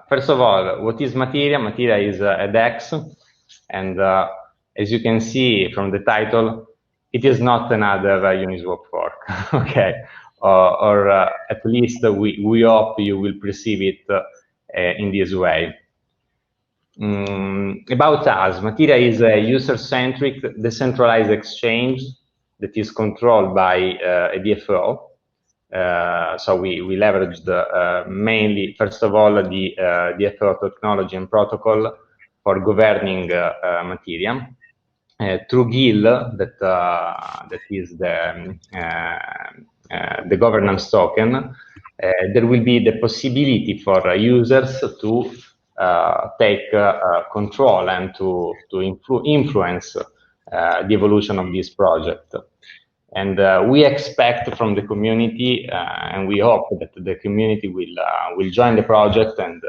First of all, what is Materia? Materia is a DEX, and as you can see from the title, it is not another Uniswap fork, okay? Or at least we hope you will perceive it in this way. About us, Materia is a user-centric, decentralized exchange that is controlled by a DFO. So we leveraged mainly, first of all, the DFO technology and protocol for governing Materia. Through Gallo, that is the governance token, there will be the possibility for users to take control and to influence the evolution of this project. And we expect from the community, and we hope that the community will join the project and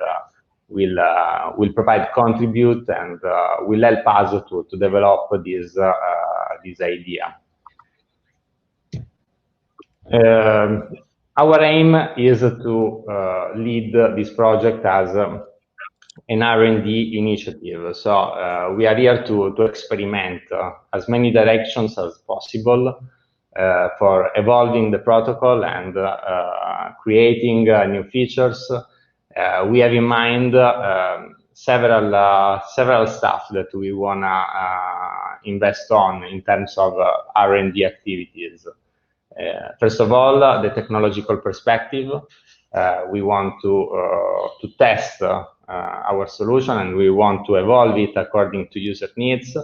will provide contribute and will help us to develop this idea. Our aim is to lead this project as an R&D initiative. So we are here to experiment as many directions as possible for evolving the protocol and creating new features. We have in mind several stuff that we wanna invest on in terms of R&D activities. First of all, the technological perspective. We want to test our solution, and we want to evolve it according to user needs,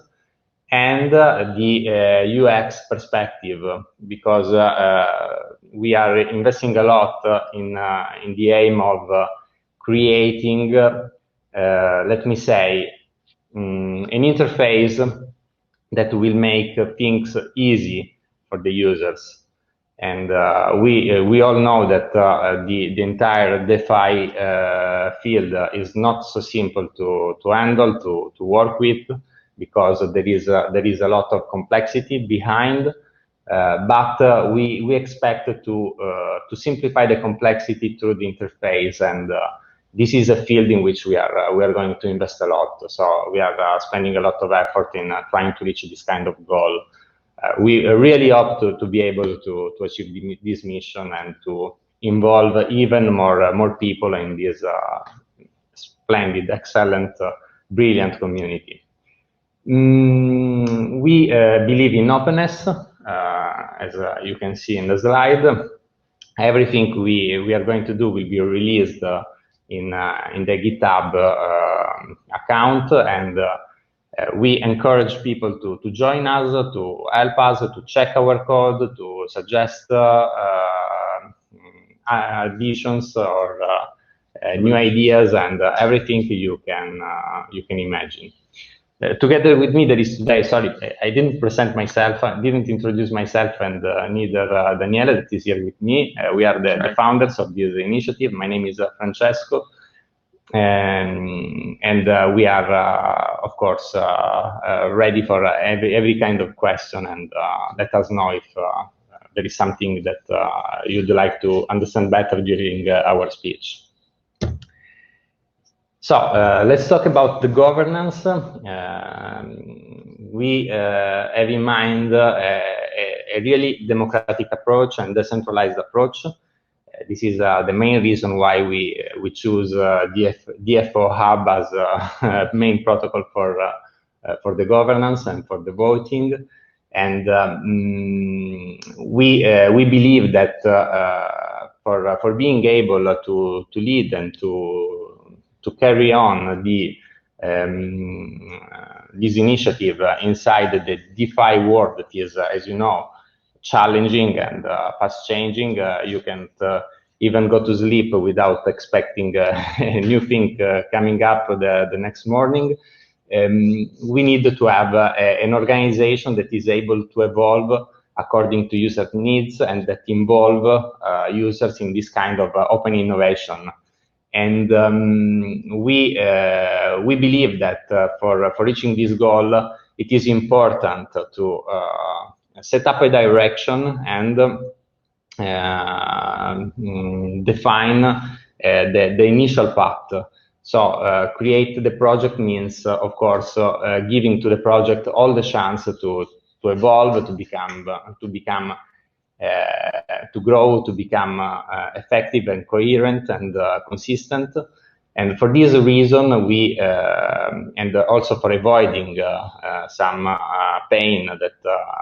and the UX perspective, because we are investing a lot in the aim of creating, let me say, an interface that will make things easy for the users. And we all know that the entire DeFi field is not so simple to handle, to work with, because there is a lot of complexity behind. But we expect to simplify the complexity through the interface, and this is a field in which we are going to invest a lot. So we are spending a lot of effort in trying to reach this kind of goal. We really hope to be able to achieve this mission and to involve even more people in this splendid, excellent, brilliant community. We believe in openness, as you can see in the slide. Everything we are going to do will be released in the GitHub account, and we encourage people to join us, to help us, to check our code, to suggest additions or new ideas, and everything you can imagine. Together with me there is today, sorry, I didn't present myself, I didn't introduce myself, and neither Daniele, that is here with me. We are the founders of this initiative. My name is Francesco. And we are, of course, ready for every kind of question, and let us know if there is something that you'd like to understand better during our speech. So let's talk about the governance. We have in mind a really democratic approach and decentralized approach. This is the main reason why we choose DFO Hub as a main protocol for the governance and for the voting. And we believe that for being able to lead and to carry on this initiative inside the DeFi world that is, as you know, challenging and fast changing. You can't even go to sleep without expecting a new thing coming up the next morning. We need to have an organization that is able to evolve according to user needs and that involve users in this kind of open innovation. And we believe that for reaching this goal, it is important to set up a direction and define the initial path. So create the project means, of course, giving to the project all the chance to evolve, to grow, to become effective and coherent and consistent. And for this reason, we and also for avoiding some pain that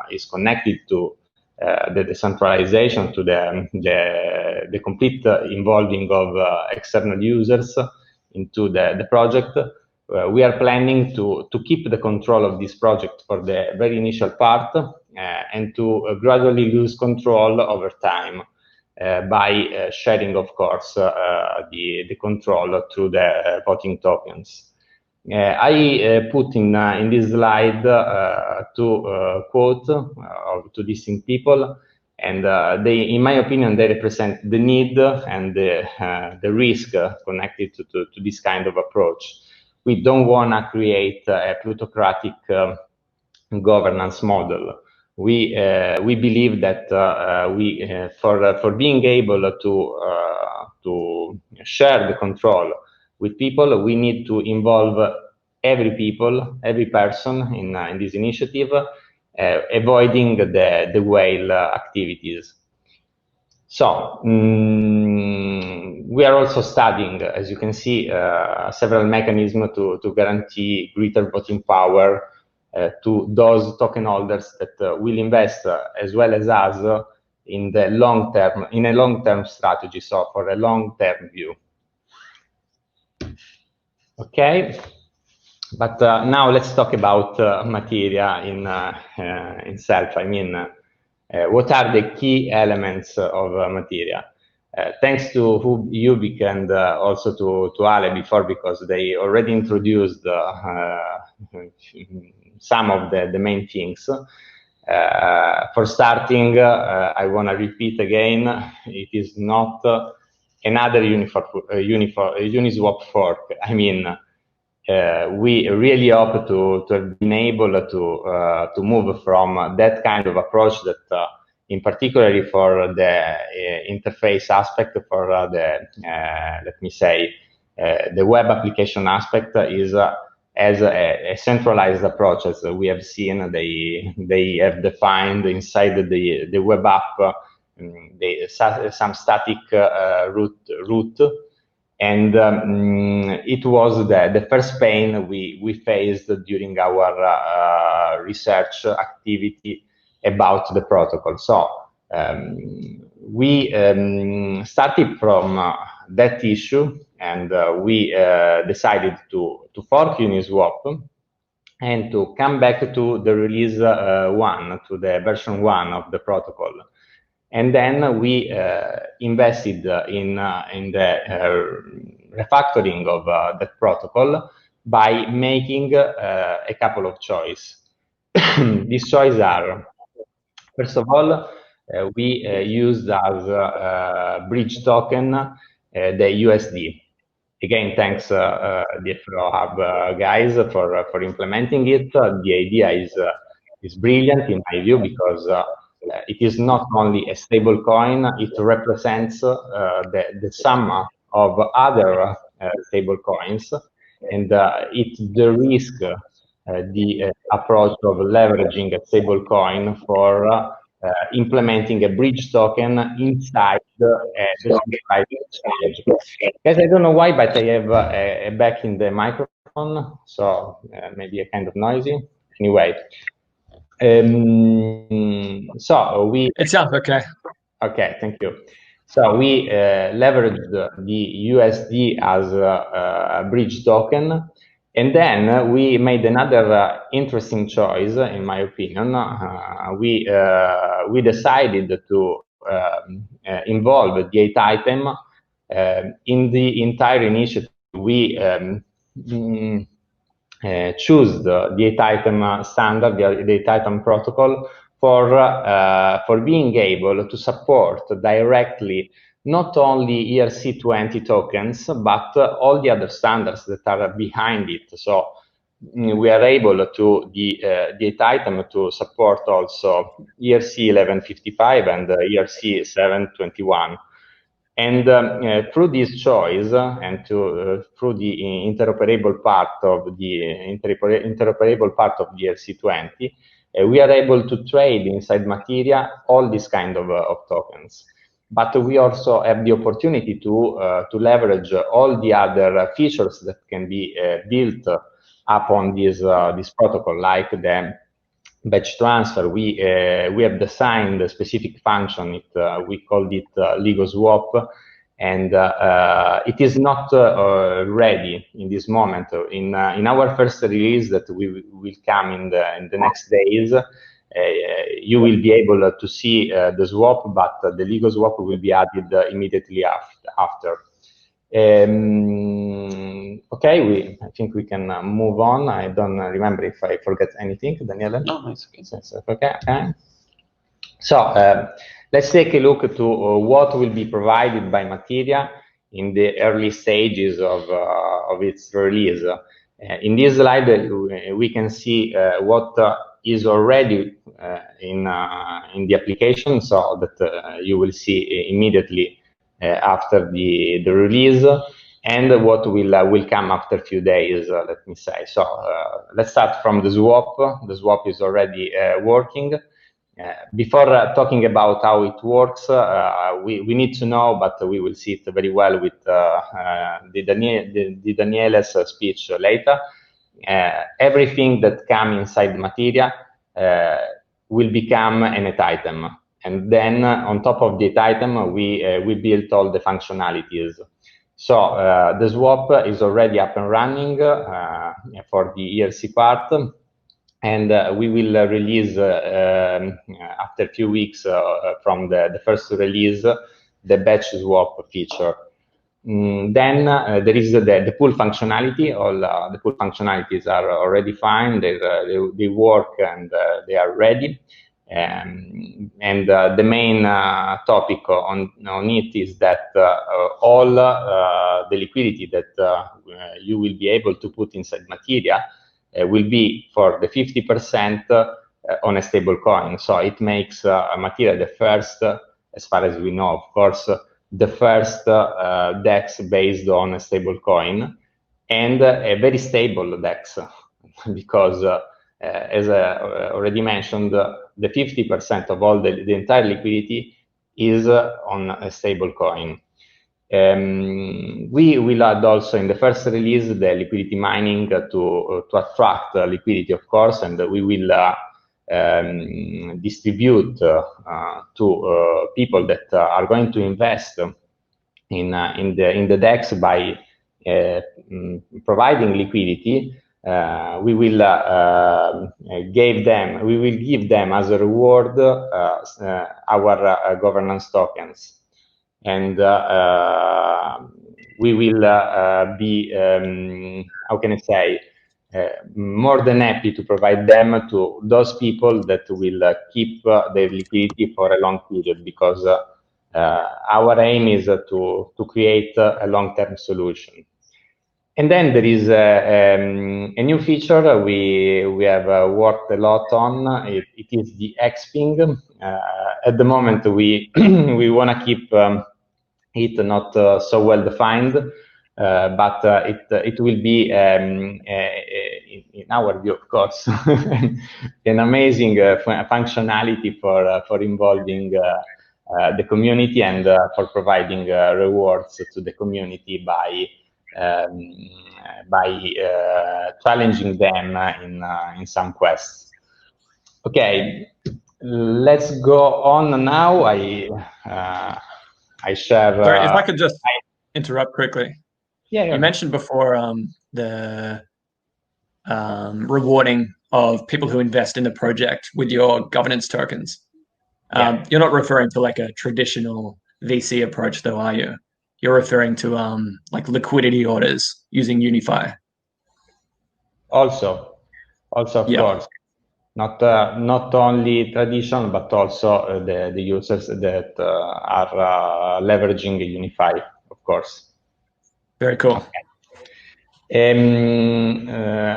is connected to the decentralization, to the complete involving of external users into the project, we are planning to keep the control of this project for the very initial part and to gradually lose control over time by sharing, of course, the control through the voting tokens. I put in this slide two quotes of two distinct people, and they, in my opinion, they represent the need and the risk connected to this kind of approach. We don't want to create a plutocratic governance model. We believe that for being able to share the control with people, we need to involve every person in this initiative, avoiding the whale activities. So we are also studying, as you can see, several mechanisms to guarantee greater voting power to those token holders that will invest as well as us in the long term, in a long-term strategy, so for a long-term view. Okay, but now let's talk about Materia in itself. I mean, what are the key elements of Materia? Thanks to Ubik and also to Ale before, because they already introduced some of the main things. For starting, I want to repeat again, it is not another Uniswap fork. I mean, we really hope to have been able to move from that kind of approach that, in particular for the interface aspect, for the, let me say, the web application aspect is as a centralized approach, as we have seen. They have defined inside the web app some static root. And it was the first pain we faced during our research activity about the protocol. So we started from that issue, and we decided to fork Uniswap and to come back to the release 1, to the version 1 of the protocol. And then we invested in the refactoring of that protocol by making a couple of choices. These choices are, first of all, we used as bridge token the USD. Again, thanks the Flow Hub guys for implementing it. The idea is brilliant in my view, because it is not only a stable coin, it represents the sum of other stable coins, and it de-risks the approach of leveraging a stable coin for implementing a bridge token inside the exchange. Guys, I don't know why, but I have a back in the microphone, so maybe a kind of noisy. Anyway. So it's up, okay. Okay, thank you. So we leveraged the USD as a bridge token, and then we made another interesting choice, in my opinion. We decided to involve the EthItem in the entire initiative. We choose the EthItem standard, the EthItem protocol, for being able to support directly not only ERC20 tokens, but all the other standards that are behind it. So we are able to, the EthItem to support also ERC 1155 and ERC 721. And through this choice and through the interoperable part of the ERC20, we are able to trade inside Materia all these kind of tokens. But we also have the opportunity to leverage all the other features that can be built upon this protocol, like the batch transfer. We have designed a specific function. We called it LegoSwap, and it is not ready in this moment. In our first release that will come in the next days, you will be able to see the swap, but the LegoSwap will be added immediately after. Okay, I think we can move on. I don't remember if I forget anything, Daniele. No, it's okay. Okay. So let's take a look to what will be provided by Materia in the early stages of its release. In this slide, we can see what is already in the application, so that you will see immediately after the release, and what will come after a few days, let me say. So let's start from the swap. The swap is already working. Before talking about how it works, we need to know, but we will see it very well with the Daniele's speech later. Everything that comes inside Materia will become an EthItem. And then on top of the EthItem, we built all the functionalities. So the swap is already up and running for the ERC part, and we will release after a few weeks from the first release the batch swap feature. Then there is the pool functionality. All the pool functionalities are already fine. They work and they are ready. And the main topic on it is that all the liquidity that you will be able to put inside Materia will be for the 50% on a stable coin. So it makes Materia the first, as far as we know, of course, the first DEX based on a stable coin, and a very stable DEX, because as I already mentioned, the 50% of all the entire liquidity is on a stable coin. We will add also in the first release the liquidity mining to attract liquidity, of course, and we will distribute to people that are going to invest in the DEX by providing liquidity. We will give them as a reward our governance tokens, and we will be, how can I say, more than happy to provide them to those people that will keep their liquidity for a long period, because our aim is to create a long-term solution. And then there is a new feature we have worked a lot on. It is the Xping. At the moment, we want to keep it not so well defined, but it will be, in our view, of course, an amazing functionality for involving the community and for providing rewards to the community by challenging them in some quests. Okay, let's go on now. I share. Sorry, if I could just interrupt quickly. Yeah. You mentioned before the rewarding of people who invest in the project with your governance tokens. You're not referring to like a traditional VC approach, though, are you? You're referring to like liquidity orders using Unify. Also of course, not only traditional, but also the users that are leveraging Unify, of course. Very cool. Okay.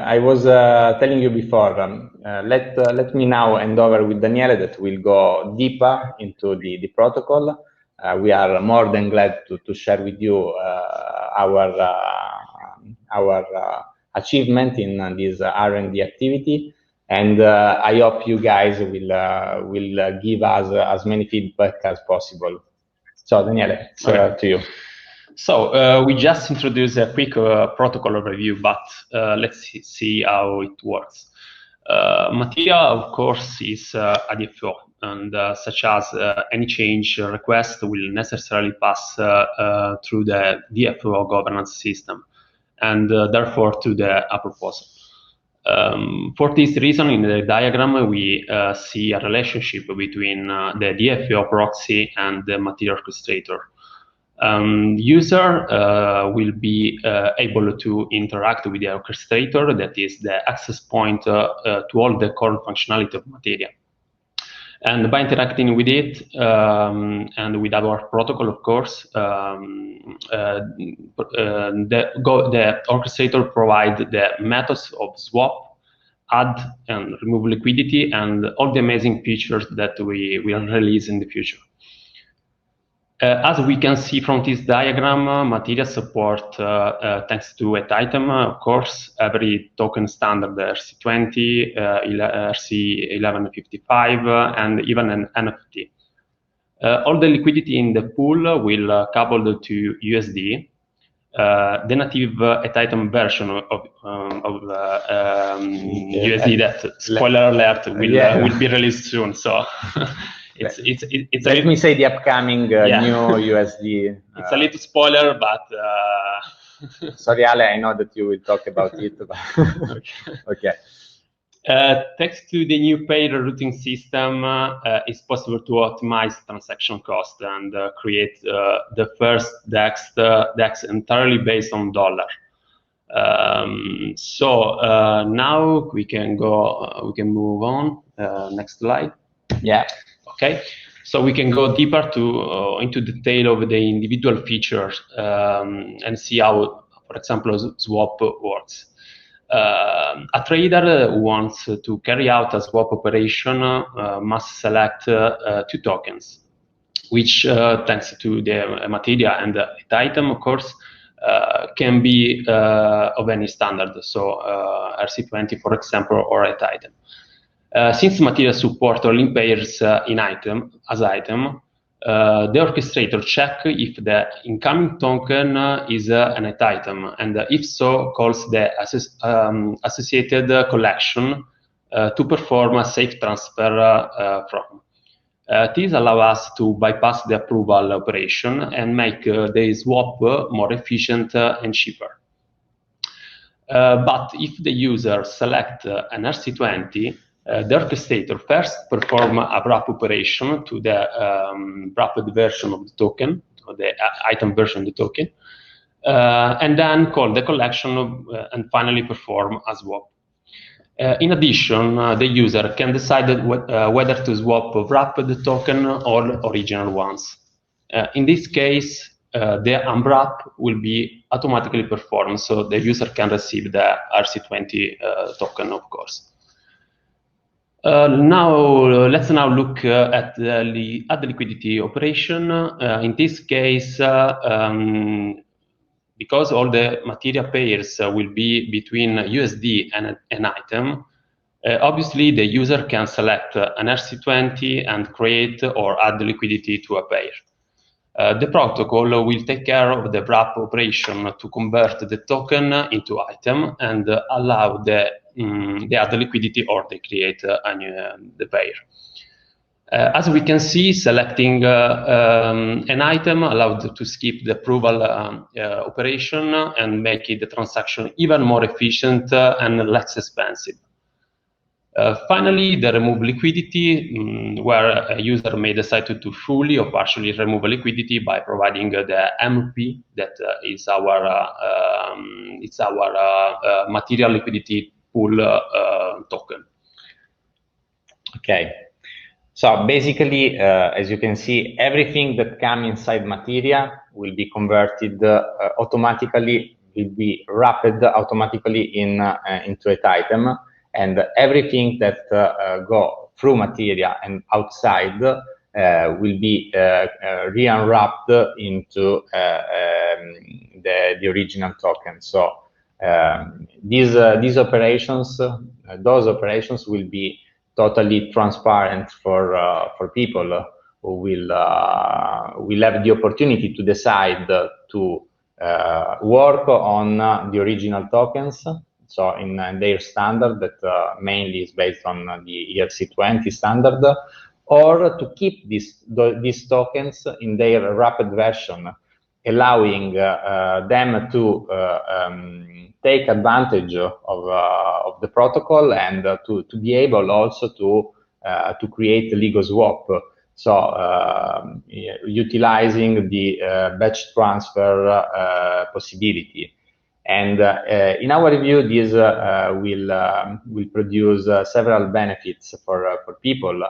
I was telling you before, let me now hand over with Daniele that will go deeper into the protocol. we are more than glad to share with you our achievement in this R&D activity, and I hope you guys will give us as many feedback as possible. So Daniele, it's to you. So we just introduced a quick protocol overview, but let's see how it works. Materia, of course, is a DFO, and such as any change request will necessarily pass through the DFO governance system, and therefore to the proposal. For this reason, in the diagram, we see a relationship between the DFO proxy and the Materia orchestrator. User will be able to interact with the orchestrator, that is the access point to all the core functionality of Materia. And by interacting with it and with our protocol, of course, the orchestrator provides the methods of swap, add and remove liquidity, and all the amazing features that we will release in the future. As we can see from this diagram, Materia support, thanks to EthItem, of course, every token standard, ERC20, ERC1155, and even an NFT. All the liquidity in the pool will coupled to USD. The native EthItem version of USD that, spoiler alert, will be released soon. So. It's Let me say the upcoming new USD. It's a little spoiler, but sorry, Ale, I know that you will talk about it. But okay. Thanks to the new pair routing system, it's possible to optimize transaction cost and create the first DEX entirely based on dollar. So now we can move on. Next slide. Yeah. Okay, so we can go deeper into detail of the individual features and see how, for example, swap works. A trader who wants to carry out a swap operation must select 2 tokens, which, thanks to the Materia and the EthItem, of course, can be of any standard, so ERC20, for example, or EthItem. Since Materia support all in pairs as item, the orchestrator check if the incoming token is an EthItem, and if so, calls the associated collection to perform a safe transfer from. This allows us to bypass the approval operation and make the swap more efficient and cheaper. But if the user selects an ERC20, the orchestrator first perform a wrap operation to the wrapped version of the token, or the item version of the token, and then call the collection and finally perform a swap. In addition, the user can decide whether to swap wrapped token or original ones. In this case, the unwrap will be automatically performed, so the user can receive the ERC20 token, of course. Let's now look at the liquidity operation. In this case, because all the Materia pairs will be between USD and an item, obviously the user can select an ERC20 and create or add liquidity to a pair. The protocol will take care of the wrap operation to convert the token into item and allow the add liquidity or they create the pair. As we can see, selecting an item allowed to skip the approval operation and make the transaction even more efficient and less expensive. Finally, the remove liquidity, where a user may decide to fully or partially remove liquidity by providing the MP, that is our Materia liquidity pool token. Okay. So basically, as you can see, everything that comes inside Materia will be converted automatically, will be wrapped automatically into EthItem, and everything that go through Materia and outside will be re-unwrapped into the original token. So these operations, those operations will be totally transparent for people who will have the opportunity to decide to work on the original tokens. So in their standard that mainly is based on the ERC20 standard, or to keep these tokens in their wrapped version, allowing them to take advantage of the protocol and to be able also to create a legal swap. So utilizing the batch transfer possibility. And in our view, this will produce several benefits for people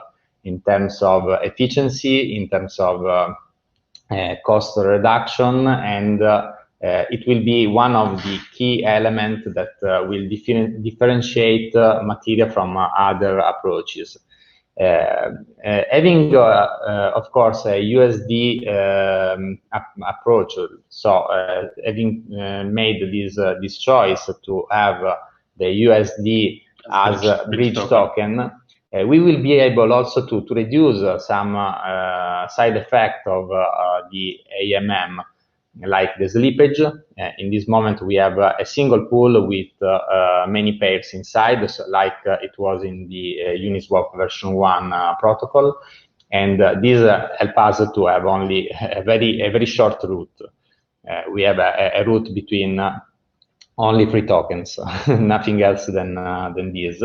in terms of efficiency, in terms of cost reduction, and it will be one of the key elements that will differentiate Materia from other approaches. Having, of course, a USD approach, so having made this choice to have the USD as a bridge token, we will be able also to reduce some side effect of the AMM, like the slippage. In this moment, we have a single pool with many pairs inside, so like it was in the Uniswap version 1 protocol. And this helps us to have only a very short route. We have a route between only 3 tokens, nothing else than this.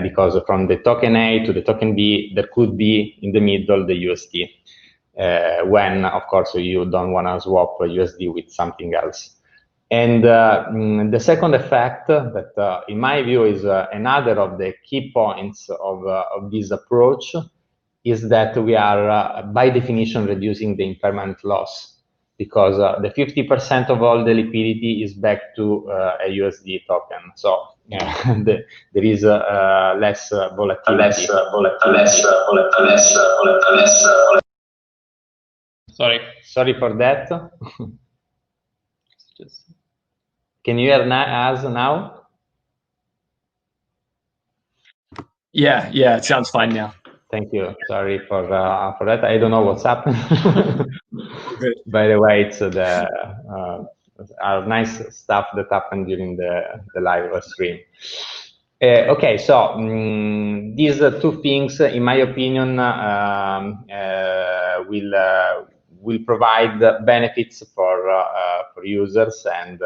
Because from the token A to the token B, there could be in the middle the USD. When, of course, you don't want to swap USD with something else. And the second effect that, in my view, is another of the key points of this approach is that we are, by definition, reducing the impermanent loss, because the 50% of all the liquidity is back to a USD token. So there is less volatility. Sorry for that. Can you hear us now? Yeah, it sounds fine now. Thank you. Sorry for that. I don't know what's happened. By the way, it's our nice stuff that happened during the live stream. Okay, so these 2 things, in my opinion, will provide benefits for users and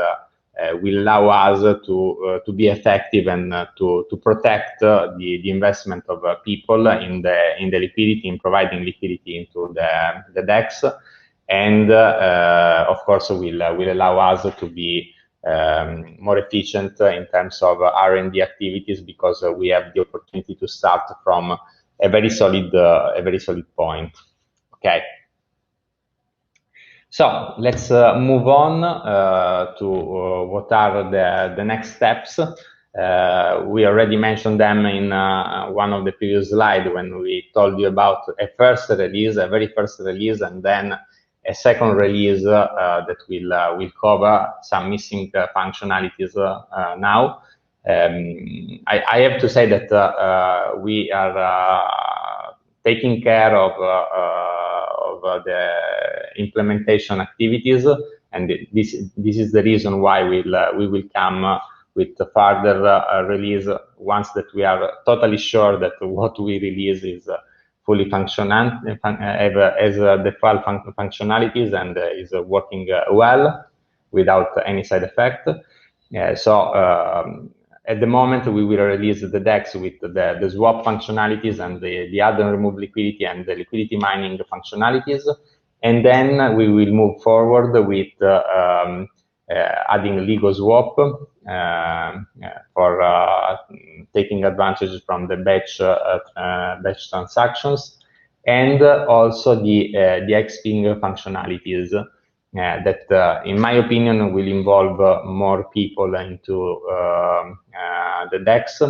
will allow us to be effective and to protect the investment of people in the liquidity, in providing liquidity into the DEX, and of course will allow us to be more efficient in terms of R&D activities, because we have the opportunity to start from a very solid point. Okay. So let's move on to what are the next steps. We already mentioned them in one of the previous slides when we told you about a very first release, and then a second release that will cover some missing functionalities now. I have to say that we are taking care of the implementation activities, and this is the reason why we will come with the further release once that we are totally sure that what we release is fully functional, has default functionalities and is working well without any side effect. At the moment, we will release the DEX with the swap functionalities and the add and remove liquidity and the liquidity mining functionalities. And then we will move forward with adding legal swap for taking advantage from the batch transactions, and also the exping functionalities that, in my opinion, will involve more people into the DEX,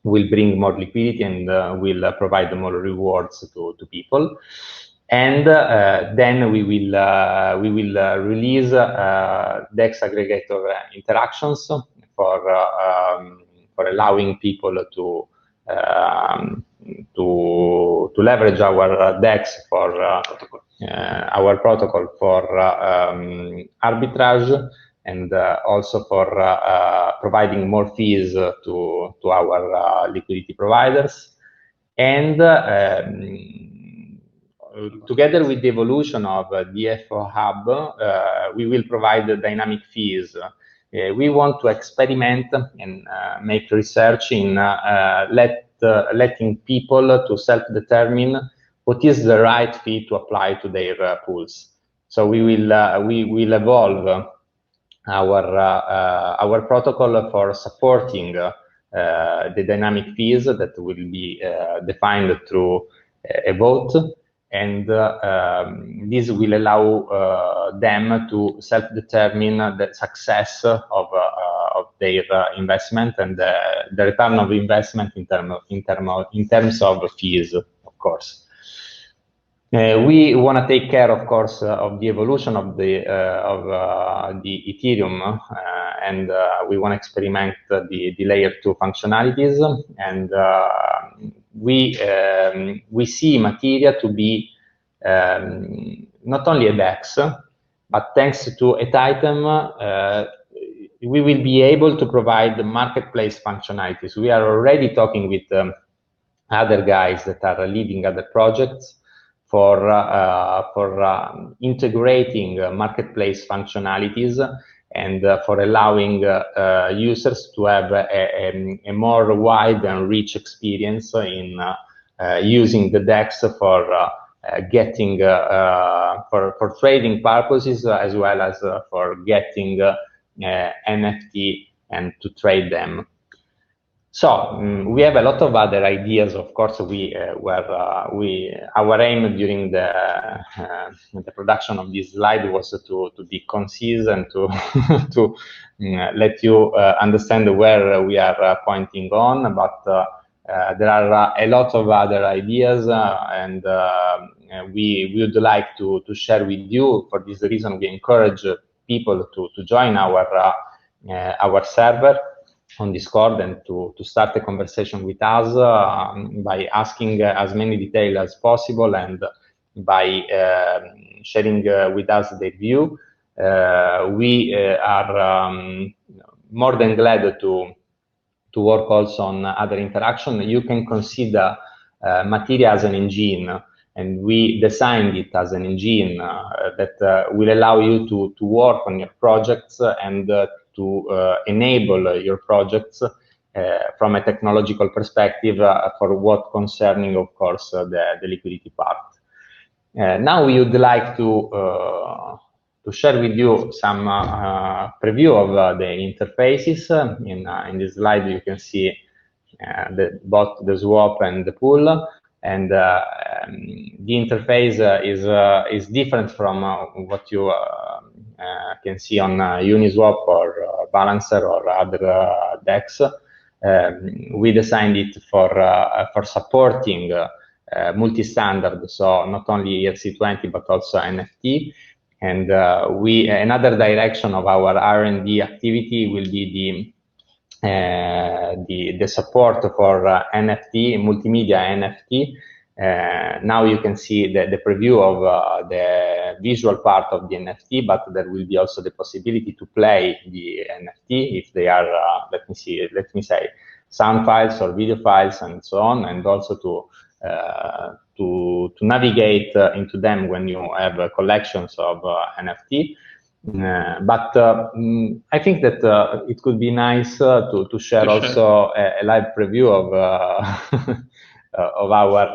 will bring more liquidity and will provide more rewards to people. And then we will release DEX aggregator interactions for allowing people to leverage our DEX for our protocol for arbitrage, and also for providing more fees to our liquidity providers. And together with the evolution of DFO Hub, we will provide dynamic fees. We want to experiment and make research in letting people to self-determine what is the right fee to apply to their pools. So we will evolve our protocol for supporting the dynamic fees that will be defined through a vote, and this will allow them to self-determine the success of their investment and the return of investment in terms of fees, of course. We want to take care, of course, of the evolution of the Ethereum, and we want to experiment the layer 2 functionalities. And we see Materia to be not only a DEX, but thanks to EthItem, we will be able to provide the marketplace functionalities. We are already talking with other guys that are leading other projects for integrating marketplace functionalities and for allowing users to have a more wide and rich experience in using the DEX for getting for trading purposes, as well as for getting NFT and to trade them. So we have a lot of other ideas. Of course, our aim during the production of this slide was to be concise and to let you understand where we are pointing on. But there are a lot of other ideas, and we would like to share with you. For this reason, we encourage people to join our server on Discord and to start a conversation with us by asking as many details as possible and by sharing with us their view. We are more than glad to work also on other interaction. You can consider Materia as an engine, and we designed it as an engine that will allow you to work on your projects and to enable your projects from a technological perspective for what concerning, of course, the liquidity part. Now we would like to share with you some preview of the interfaces. In this slide, you can see both the swap and the pool, and the interface is different from what you can see on Uniswap or Balancer or other DEX. We designed it for supporting multi-standard, so not only ERC20 but also NFT. And another direction of our R&D activity will be the support for NFT, multimedia NFT. Now you can see the preview of the visual part of the NFT, but there will be also the possibility to play the NFT if they are, let me say, sound files or video files and so on, and also to navigate into them when you have collections of NFT. But I think that it could be nice to share also a live preview of our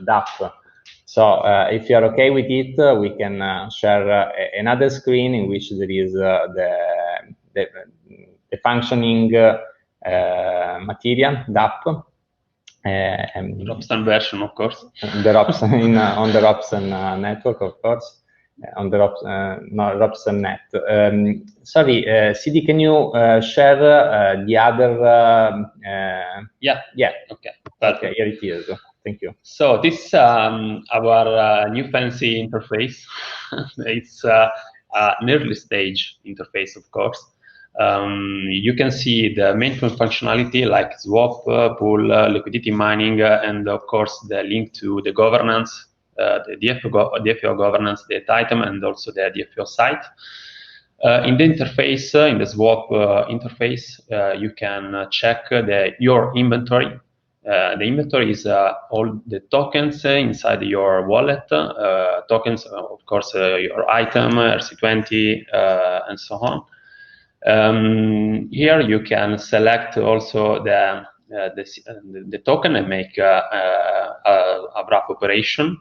DApp. So if you are okay with it, we can share another screen in which there is the functioning Materia DApp. Robson version, of course. The Robson on the Robson network, of course. on the Robson.net. Sorry, CD, can you share the other? Yeah. Okay. Perfect. Okay, here it is. Thank you. So this is our new fancy interface. It's an early stage interface, of course. You can see the main functionality like swap, pool, liquidity mining, and of course the link to the governance, the DFO governance, the EthItem, and also the DFO site. In the interface, in the swap interface, you can check your inventory. The inventory is all the tokens inside your wallet, tokens, of course, your item, RC20, and so on. Here you can select also the token and make a wrap operation,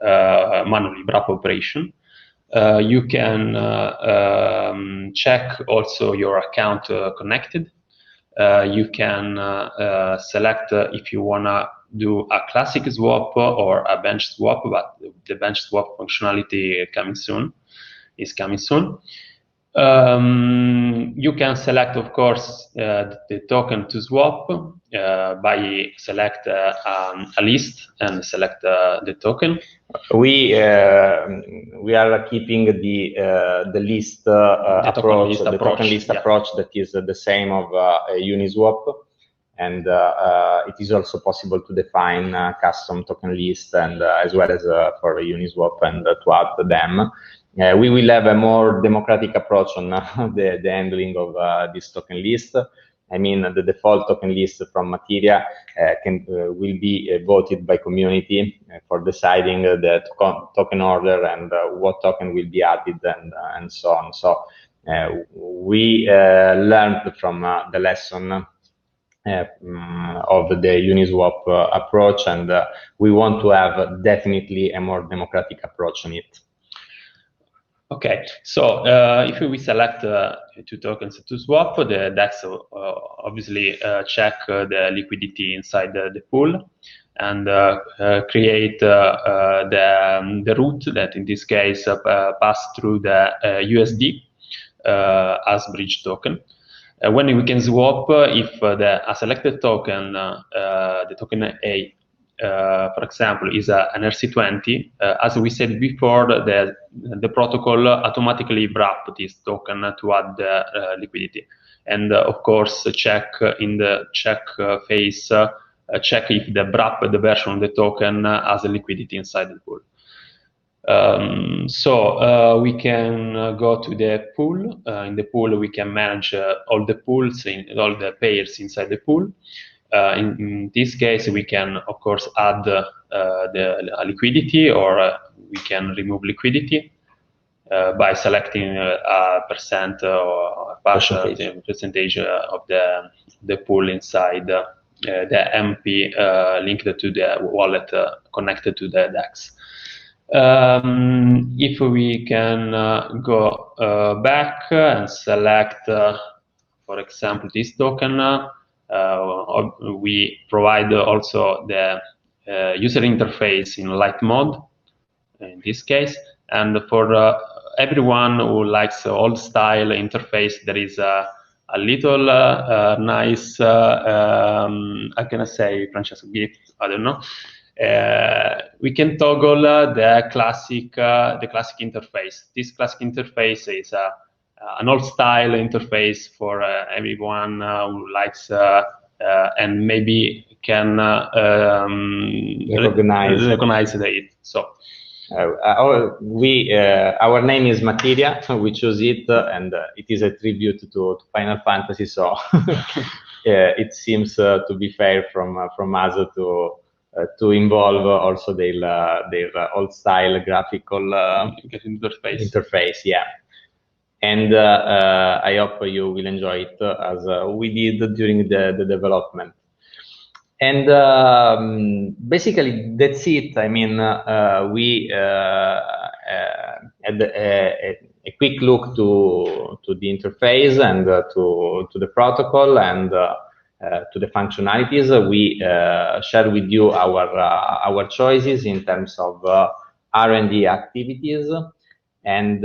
manually wrap operation. You can check also your account connected. You can select if you want to do a classic swap or a bench swap, but the bench swap functionality is coming soon. You can select, of course, the token to swap by select a list and select the token. We are keeping the list approach, the token list approach that is the same of Uniswap, and it is also possible to define custom token list and as well as for Uniswap and to add them. We will have a more democratic approach on the handling of this token list. I mean, the default token list from Materia will be voted by community for deciding the token order and what token will be added and so on. So we learned from the lesson of the Uniswap approach, and we want to have definitely a more democratic approach on it. Okay, so if we select two tokens to swap, the DEX obviously check the liquidity inside the pool and create the route that in this case pass through the USD as bridge token. When we can swap, if a selected token, the token A, for example, is an RC20, as we said before, the protocol automatically wrap this token to add the liquidity. And of course, check in the check phase, check if the wrap, the version of the token has a liquidity inside the pool. So we can go to the pool. In the pool, we can manage all the pools, all the pairs inside the pool. In this case, we can, of course, add the liquidity, or we can remove liquidity by selecting a percent or a percentage of the pool inside the MP linked to the wallet connected to the DEX. If we can go back and select, for example, this token, we provide also the user interface in light mode in this case, and for everyone who likes old style interface, there is a little nice, how can I say, Francesco, gift, I don't know. We can toggle the classic interface. This classic interface is an old style interface for everyone who likes and maybe can recognize it. So our name is Materia. We choose it, and it is a tribute to Final Fantasy. So it seems to be fair from us to involve also their old style graphical interface. Yeah. And I hope you will enjoy it as we did during the development. And basically, that's it. I mean, we had a quick look to the interface and to the protocol and to the functionalities. We shared with you our choices in terms of R&D activities. And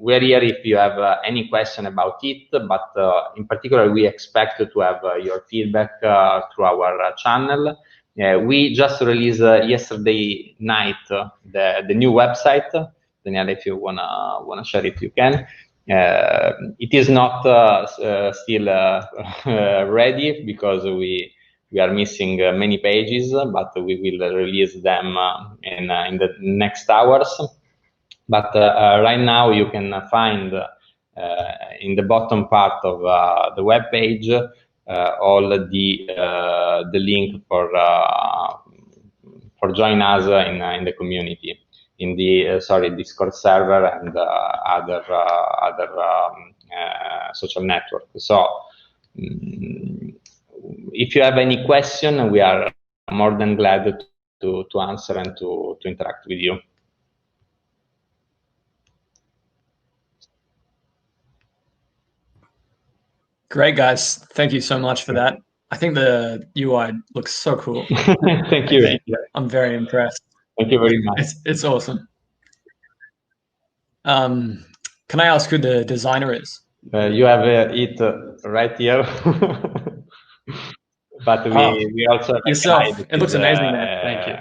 we're here if you have any question about it, but in particular, we expect to have your feedback through our channel. We just released yesterday night the new website. Daniele, if you wanna share it, you can. It is not still ready because we are missing many pages, but we will release them in the next hours. But right now you can find in the bottom part of the web page all the link for join us in the community, in the Discord server and other social network. So if you have any question, we are more than glad to answer and to interact with you. Great, guys. Thank you so much for that. I think the UI looks so cool. Thank you. I'm very impressed. Thank you very much. It's awesome. Can I ask who the designer is? You have it right here. But we also have yourself. It looks amazing, man. Thank you.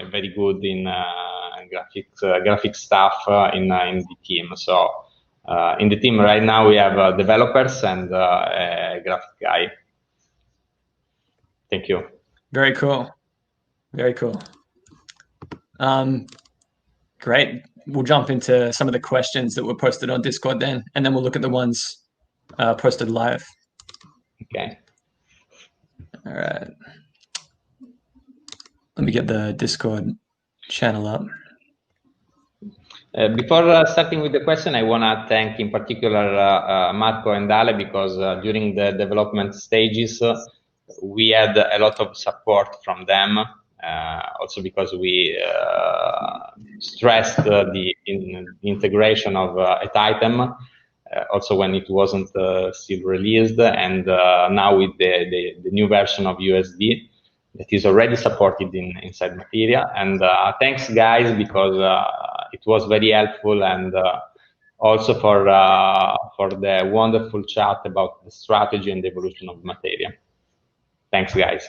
Very good in graphic stuff in the team. So in the team right now we have developers and a graphic guy. Thank you. Very cool. Very cool. Great. We'll jump into some of the questions that were posted on Discord then, and then we'll look at the ones posted live. Okay. All right. Let me get the Discord channel up. Before starting with the question, I want to thank in particular Marco and Ale, because during the development stages, we had a lot of support from them. Also because we stressed the integration of EthItem, also when it wasn't still released, and now with the new version of USD that is already supported inside Materia. And thanks, guys, because it was very helpful, and also for the wonderful chat about the strategy and the evolution of Materia. Thanks, guys.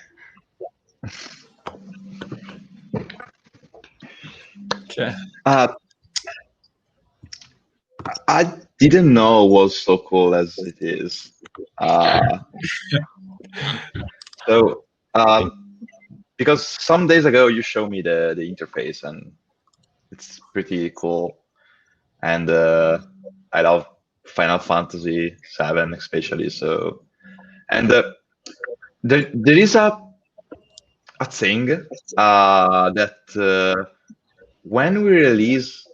Okay. I didn't know it was so cool as it is. So, because some days ago you showed me the interface, and it's pretty cool. And I love Final Fantasy VII especially. So, and there is a thing that when we release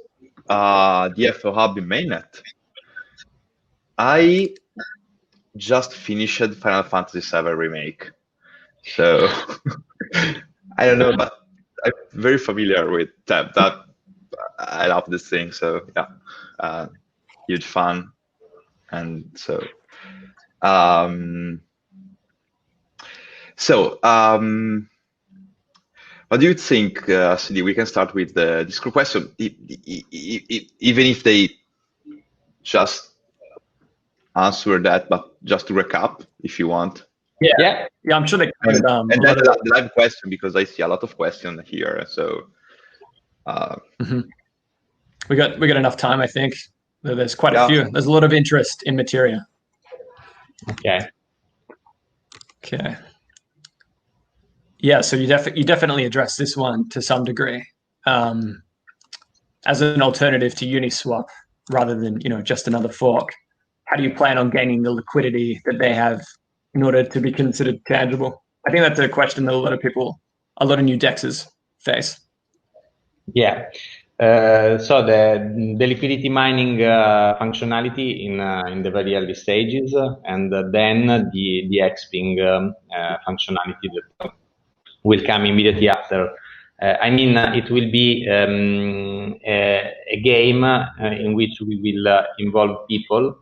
the FO Hub in mainnet, I just finished Final Fantasy VII Remake. So I don't know, but I'm very familiar with that. I love this thing. So yeah, huge fan. And so, what do you think, Cindy? We can start with the Discord question, even if they just answer that, but just to recap, if you want. Yeah, I'm sure they could. And then the live question, because I see a lot of questions here. So we got enough time, I think. There's quite a few. There's a lot of interest in Materia. Okay. Yeah, so you definitely address this one to some degree as an alternative to Uniswap, rather than just another fork. How do you plan on gaining the liquidity that they have in order to be considered tangible? I think that's a question that a lot of new dexes face. Yeah. So the liquidity mining functionality in the very early stages, and then the exping functionality that will come immediately after. I mean, it will be a game in which we will involve people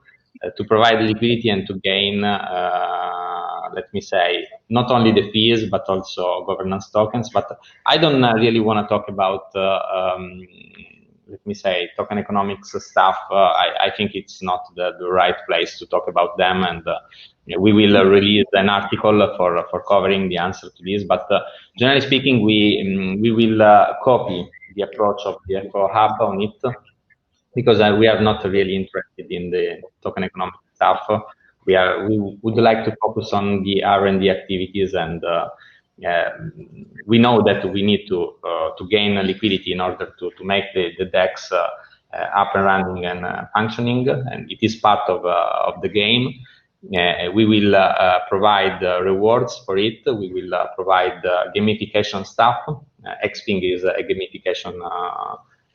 to provide liquidity and to gain, let me say, not only the fees, but also governance tokens. But I don't really want to talk about let me say, token economics stuff, I think it's not the right place to talk about them, and we will release an article for covering the answer to this. But generally speaking, we will copy the approach of the FO Hub on it, because we are not really interested in the token economics stuff. We would like to focus on the R&D activities, and we know that we need to gain liquidity in order to make the DEX up and running and functioning, and it is part of the game. We will provide rewards for it. We will provide gamification stuff. Xping is a gamification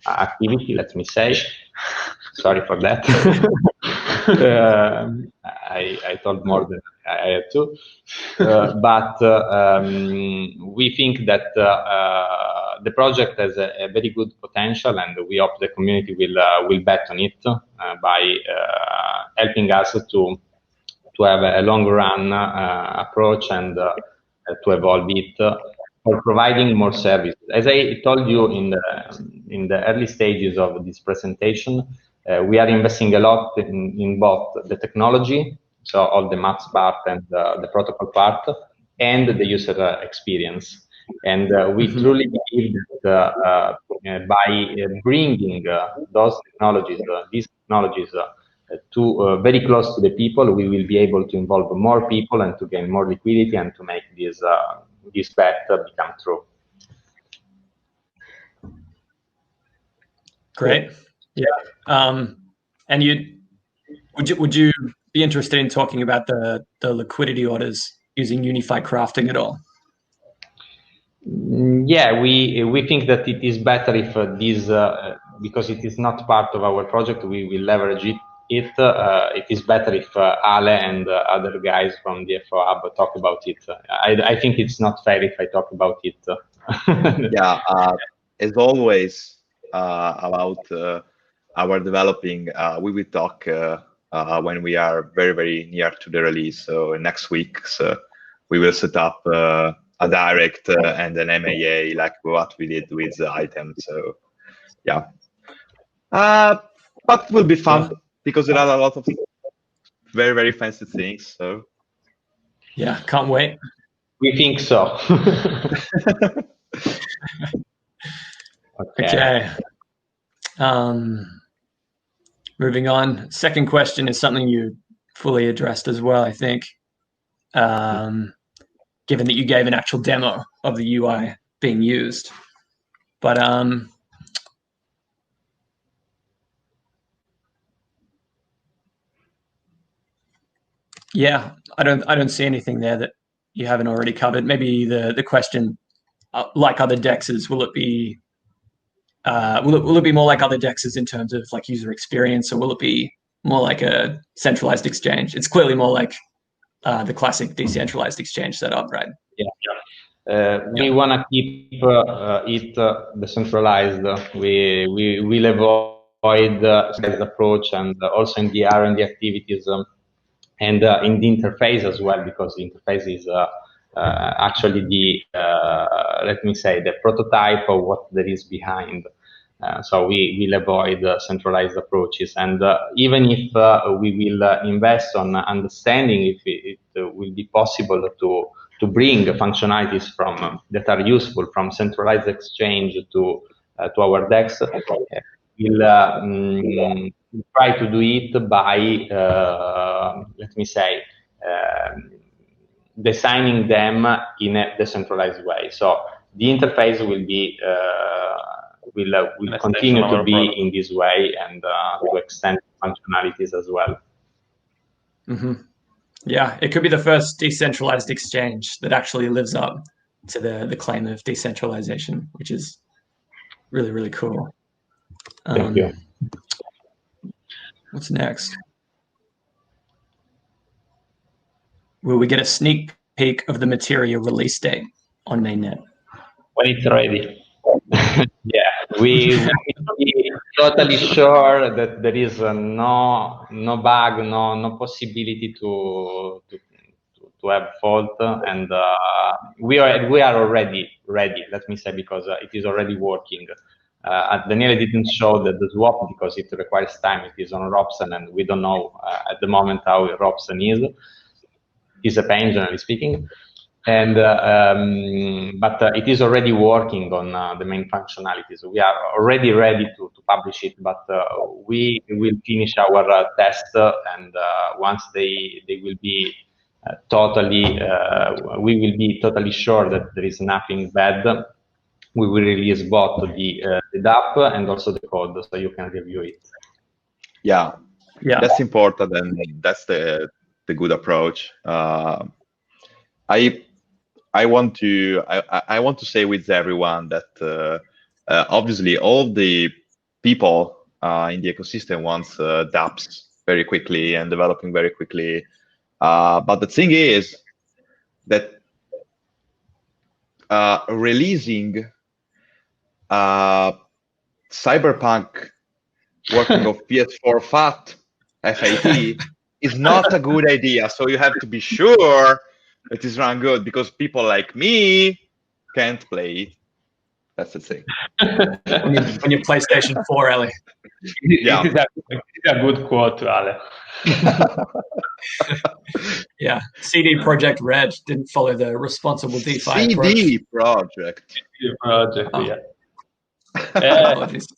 activity, let me say. Sorry for that. I told more than I had to. But we think that the project has a very good potential, and we hope the community will bet on it by helping us to have a long run approach and to evolve it for providing more services. As I told you in the early stages of this presentation, we are investing a lot in both the technology, so all the maps part and the protocol part, and the user experience. And we truly believe that by bringing those technologies, these technologies, to very close to the people, we will be able to involve more people and to gain more liquidity and to make this bet become true. Great. Yeah. And would you be interested in talking about the liquidity orders using unified crafting at all? Yeah, we think that it is better if this, because it is not part of our project, we will leverage it. It is better if Ale and other guys from the FO Hub talk about it. I think it's not fair if I talk about it. Yeah, as always, about our developing, we will talk when we are very, very near to the release. So next week, we will set up a direct and an MAA like what we did with the item. So yeah, but will be fun because there are a lot of very, very fancy things. So yeah, can't wait. We think so. Okay. Moving on. Second question is something you fully addressed as well, I think. Given that you gave an actual demo of the UI being used. But yeah, I don't see anything there that you haven't already covered. Maybe the question, like other DEXs, will it be more like other DEXs in terms of like user experience, or will it be more like a centralized exchange? It's clearly more like the classic decentralized exchange setup, right? Yeah. We want to keep it decentralized. We will avoid this approach, and also in the R&D activities and in the interface as well, because the interface is actually the let me say, the prototype of what there is behind. So we will avoid centralized approaches, and even if we will invest on understanding if it will be possible to bring functionalities from that are useful from centralized exchange to our DEX, we'll try to do it by let me say, designing them in a decentralized way. So the interface will be will continue to be in this way, and to extend functionalities as well. Mm-hmm. Yeah, it could be the first decentralized exchange that actually lives up to the claim of decentralization, which is really, really cool. Thank you. What's next? Will we get a sneak peek of the Materia release date on mainnet? When it's ready. Yeah, we be totally sure that there is no bug, no possibility to have fault, and we are already ready. Let me say, because it is already working. Daniele didn't show the swap because it requires time. It is on Robson, and we don't know at the moment how Robson is. It's a pain, generally speaking. And but it is already working on the main functionalities. We are already ready to publish it, but we will finish our test, and once they will be totally, we will be totally sure that there is nothing bad. We will release both the DApp and also the code, so you can review it. Yeah, that's important, and that's the good approach. I want to say with everyone that obviously all the people in the ecosystem wants dApps very quickly and developing very quickly. But the thing is that releasing Cyberpunk working of PS4 FAT is not a good idea. So you have to be sure it is run good, because people like me can't play it. That's the thing. when you're PlayStation 4, Ale. Yeah, it's a good quote, Ale. Yeah, CD Projekt Red didn't follow the responsible DeFi approach. CD Projekt. CD Projekt, yeah. Apologies.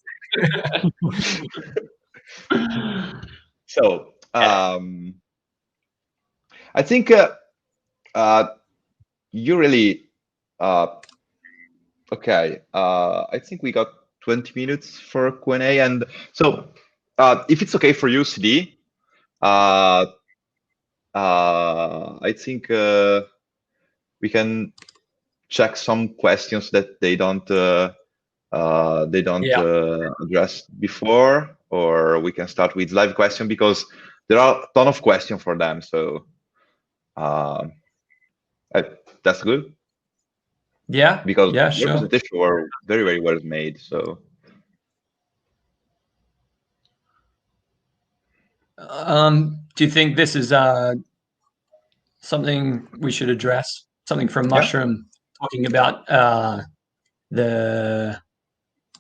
So I think you really okay. I think we got 20 minutes for Q&A, and so if it's okay for you, CD, I think we can check some questions that they don't address before, or we can start with live question, because there are a ton of questions for them. So that's good. Yeah. Because yeah, the sure. presentation were very, very well made. So. Do you think this is something we should address? Something from Mushroom talking about the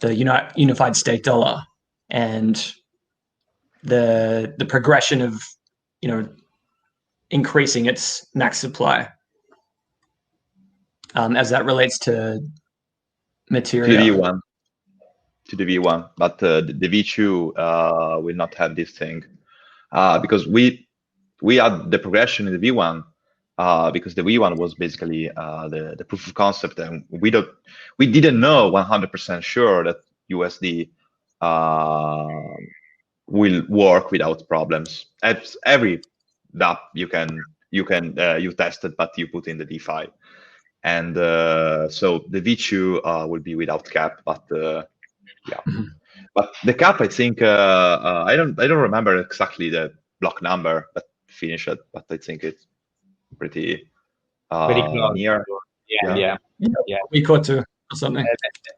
unified stake dollar and the progression of increasing its max supply as that relates to Materia. To the V1, but the V2 will not have this thing because we had the progression in the V1 because the V1 was basically the proof of concept, and we didn't know 100% sure that USD will work without problems. Every DApp you tested, but you put in the DeFi, and so the V2 will be without cap, but yeah. But the cap, I think I don't remember exactly the block number that finished it, but I think it's pretty very close. Near. Yeah. A week or two or something.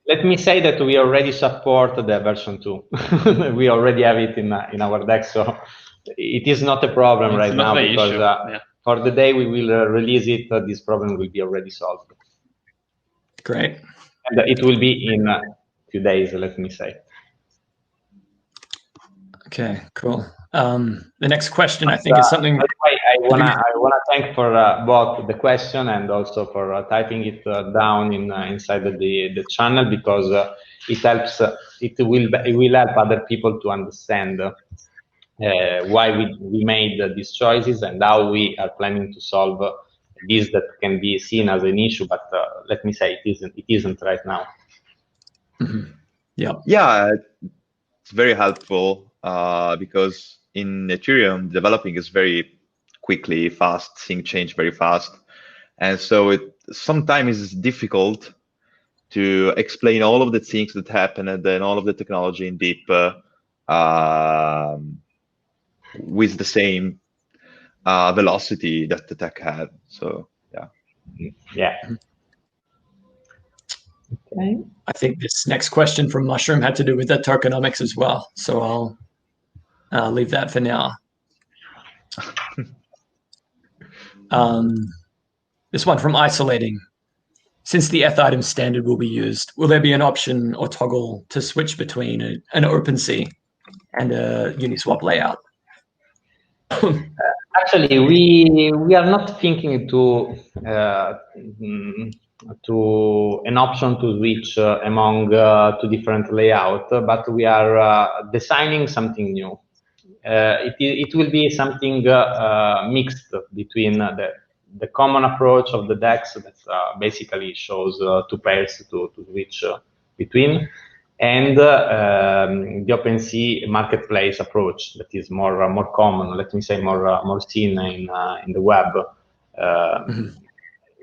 Let me say that we already support the version 2. We already have it in our deck, so it is not a problem right now, because for the day we will release it, this problem will be already solved. Great. And it will be in a few days, let me say. Okay, cool. The next question, I think, is something. I wanna thank for both the question and also for typing it down inside the channel, because it helps. It will help other people to understand why we made these choices and how we are planning to solve this that can be seen as an issue, but let me say it isn't right now. Mm-hmm. Yeah, it's very helpful because in Ethereum, developing is very quickly, fast, things change very fast. And so it sometimes is difficult to explain all of the things that happen and then all of the technology in deep with the same velocity that the tech had. So, yeah. Okay. I think this next question from Mushroom had to do with the tokenomics as well. So I'll leave that for now. This one from Isolating. since the EthItem standard will be used, will there be an option or toggle to switch between an OpenSea and a Uniswap layout? Actually, we are not thinking to an option to switch among two different layouts, but we are designing something new. It will be something mixed between the common approach of the DEX that basically shows two pairs to switch between, and the OpenSea marketplace approach that is more common, let me say more seen in the web.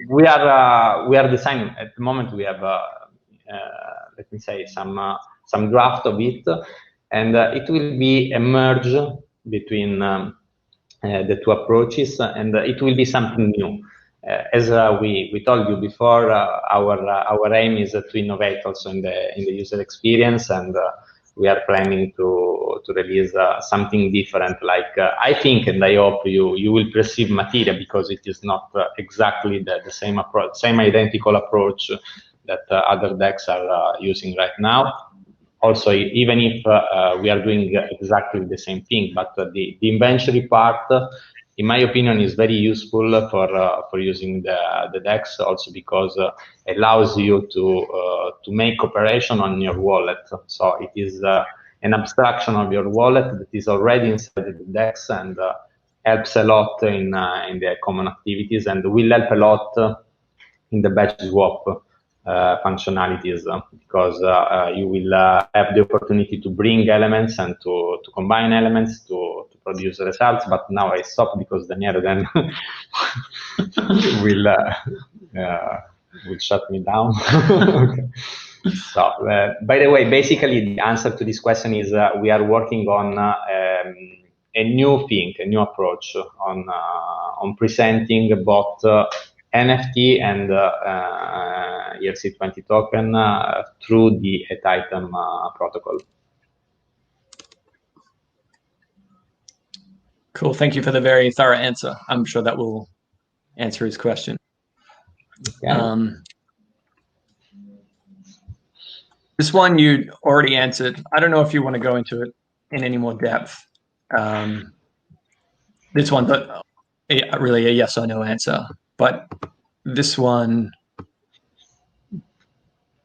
We are designing at the moment. We have let me say some draft of it, and it will be a merge between the two approaches, and it will be something new. As we told you before, our aim is to innovate also in the user experience, and we are planning to release something different. Like I think, and I hope you will perceive Materia, because it is not exactly the same approach, same identical approach that other DEX are using right now. Also, even if we are doing exactly the same thing, but the inventory part, in my opinion, is very useful for using the DEX, also because it allows you to make operation on your wallet. So it is an abstraction of your wallet that is already inside the DEX, and helps a lot in the common activities, and will help a lot in the batch swap functionalities, because you will have the opportunity to bring elements and to combine elements to produce results. But now I stop because Daniele then will shut me down. Okay. So, by the way, basically the answer to this question is we are working on a new thing, a new approach on presenting both NFT and ERC20 token through the EthItem protocol. Cool. Thank you for the very thorough answer. I'm sure that will answer his question. Okay. This one you already answered. I don't know if you want to go into it in any more depth. This one, but really a yes or no answer. But this one,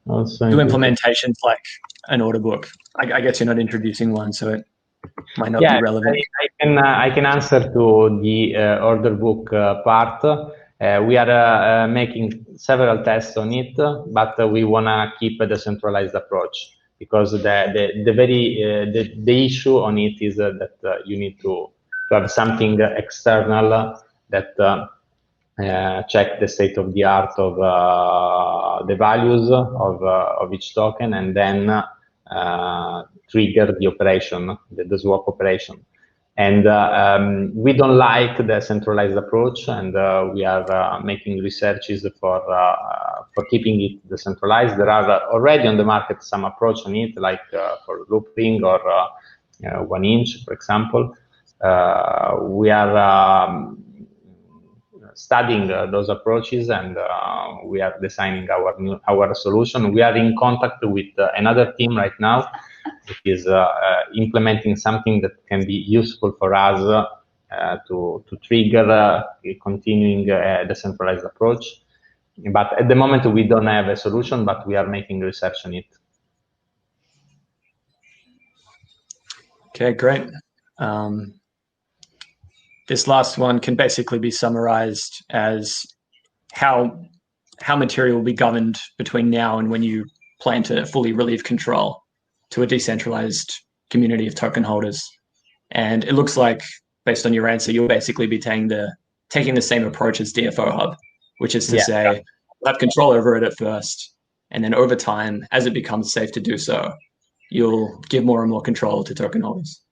do implementations like an order book? I guess you're not introducing one, so it might not be relevant. I can answer to the order book part. We are making several tests on it, but we want to keep a decentralized approach, because the issue on it is that you need to have something external that check the state of the art of the values of each token, and then trigger the operation, the swap operation. And we don't like the centralized approach, and we are making researches for keeping it decentralized. There are already on the market some approach on it, like for looping or 1inch, for example. We are studying those approaches, and we are designing our solution. We are in contact with another team right now that is implementing something that can be useful for us to trigger continuing a decentralized approach. But at the moment, we don't have a solution, but we are making research on it. Okay, great. This last one can basically be summarized as how Materia will be governed between now and when you plan to fully relieve control to a decentralized community of token holders. And it looks like, based on your answer, you'll basically be taking the same approach as DFO Hub, which is to say, you'll have control over it at first, and then over time, as it becomes safe to do so, you'll give more and more control to token holders.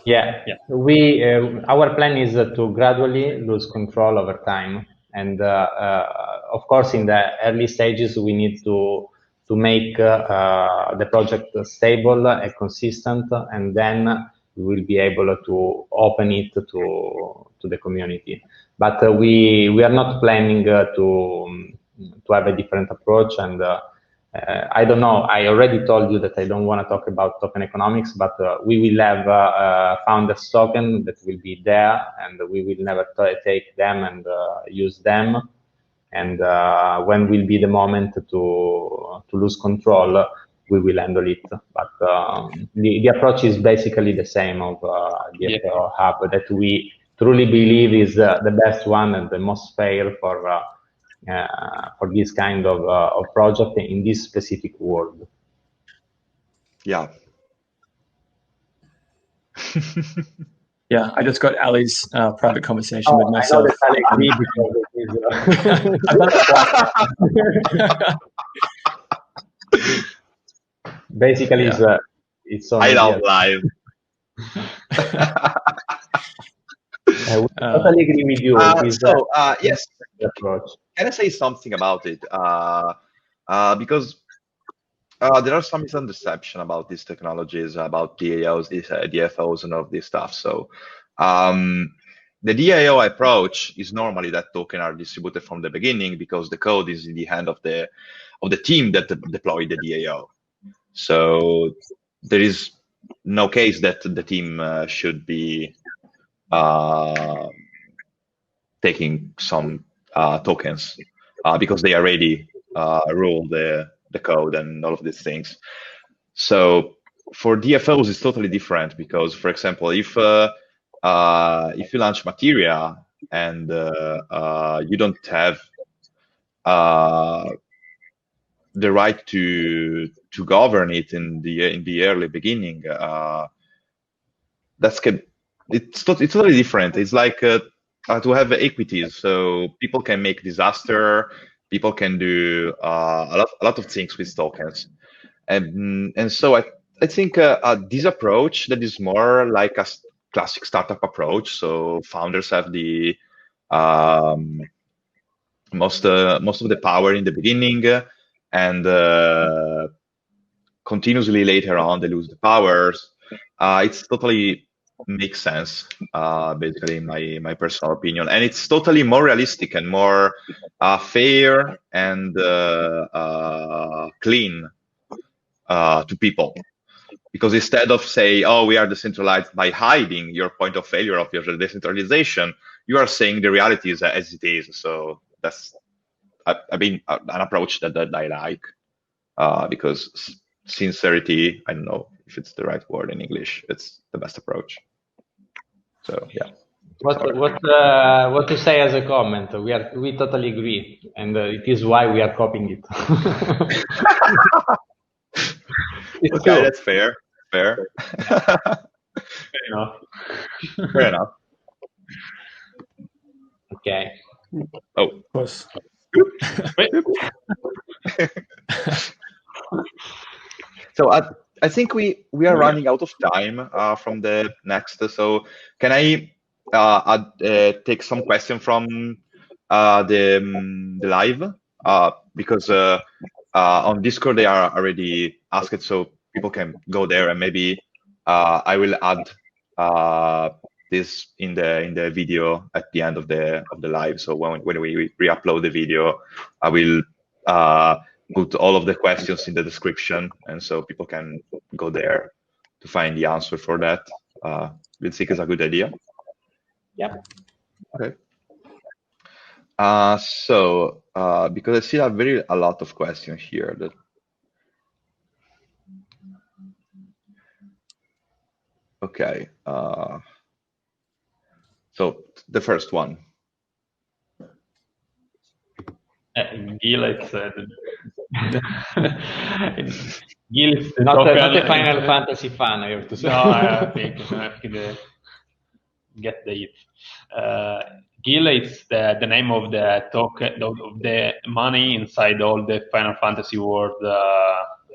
Yeah. Our plan is to gradually lose control over time, and of course, in the early stages, we need to make the project stable and consistent, and then we will be able to open it to the community. But we are not planning to have a different approach. And I don't know, I already told you that I don't want to talk about token economics, but we will have founders token that will be there, and we will never take them and use them. And when will be the moment to lose control, we will handle it. But the approach is basically the same of the FAO hub that we truly believe is the best one and the most fair for this kind of project in this specific world. Yeah. Yeah, I just got Ali's private conversation with myself. I know that Ali because it is, basically, Yeah. it's on. I love live. I totally agree with you. Yes, approach. can I say something about it? Because there are some misconceptions about these technologies, about DAOs, DFOs, and all of this stuff. So the DAO approach is normally that tokens are distributed from the beginning because the code is in the hand of the team that deployed the DAO. So there is no case that the team should be taking some tokens because they already rule the code and all of these things. So for DFOs, it's totally different because, for example, if you launch Materia and you don't have the right to govern it in the early beginning, it's totally different. It's like to have equities, so people can make disaster, people can do a lot of things with tokens, and so I think this approach that is more like a classic startup approach. So founders have the most of the power in the beginning, and continuously later on they lose the powers. It's totally makes sense, basically, in my personal opinion, and it's totally more realistic and more fair and clean to people, because instead of say, oh, we are decentralized by hiding your point of failure of your decentralization, you are saying the reality is as it is. So that's I mean an approach that I like, because sincerity, I don't know if it's the right word in English, it's the best approach. So yeah. What to say as a comment? We totally agree, and it is why we are copying it. Okay, cool. That's fair. Fair enough. Fair enough. Okay. Oh, of course. So I think we are running out of time from the next. So can I take some question from the live, because on Discord they are already asked, so people can go there, and maybe I will add this in the video at the end of the live. So when we re-upload the video, I will put all of the questions in the description, and so people can go there to find the answer for that. You think it's a good idea? Yeah. Okay. So because I see a lot of questions here. Okay. So the first one. Gil, it's Gil is not a Final Fantasy fan, I have to say. No, I think they get the it. Gil is the name of the token of the money inside all the Final Fantasy world,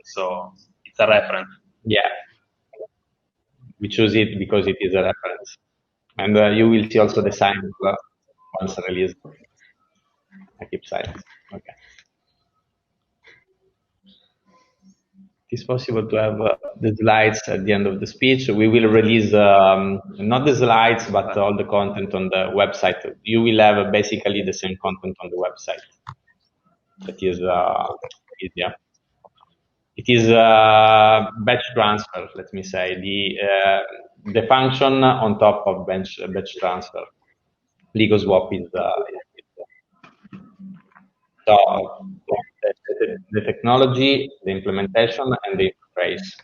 so it's a reference. Yeah, we choose it because it is a reference, and you will see also the sign once released. I keep silent. Okay. It's possible to have the slides at the end of the speech. We will release not the slides, but all the content on the website. You will have basically the same content on the website. that is easier. It is batch transfer, let me say, the function on top of batch transfer. LegoSwap is so the technology, the implementation, and the interface.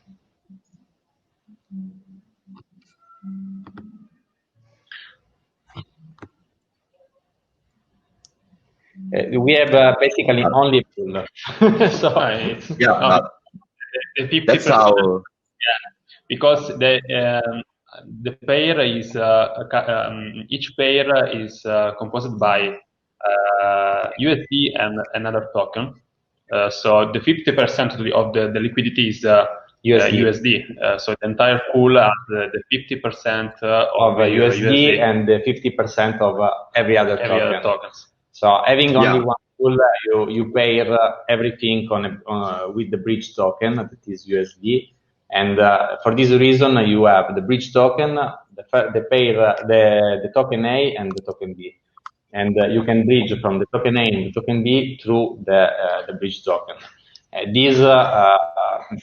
We have basically only a pool. So yeah, the 50%. That's how. Yeah, because the pair is each pair is composed by USD and another token. So the 50% of the liquidity is USD. So the entire pool has the 50% of USD and the 50% of every other tokens. So having only one pool, you pair everything with the bridge token that is USD, and for this reason you have the bridge token, the token A and the token B, and you can bridge from the token A and the token B through the bridge token. This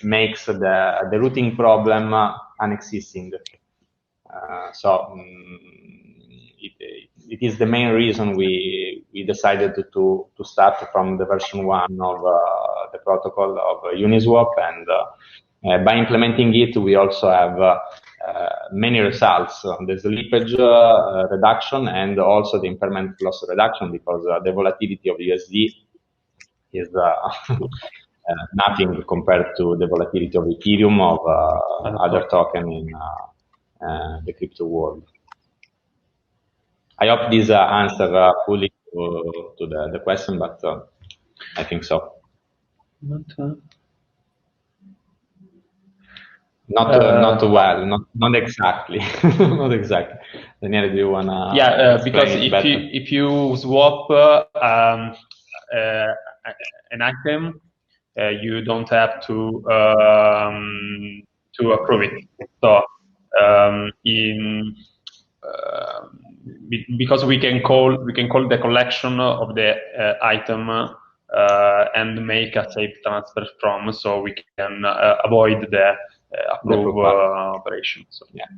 makes the routing problem unexisting. It is the main reason we decided to start from the version 1 of the protocol of Uniswap, and by implementing it, we also have many results: the slippage reduction and also the impairment loss reduction, because the volatility of USD is nothing compared to the volatility of Ethereum of other token in the crypto world. I hope this answer fully to the question, but I think so. Not well, not exactly, not exactly. Daniele, do you wanna? Yeah, because if you swap an item, you don't have to approve it. So because we can call the collection of the item and make a safe transfer from, so we can avoid the approve operation. So yeah.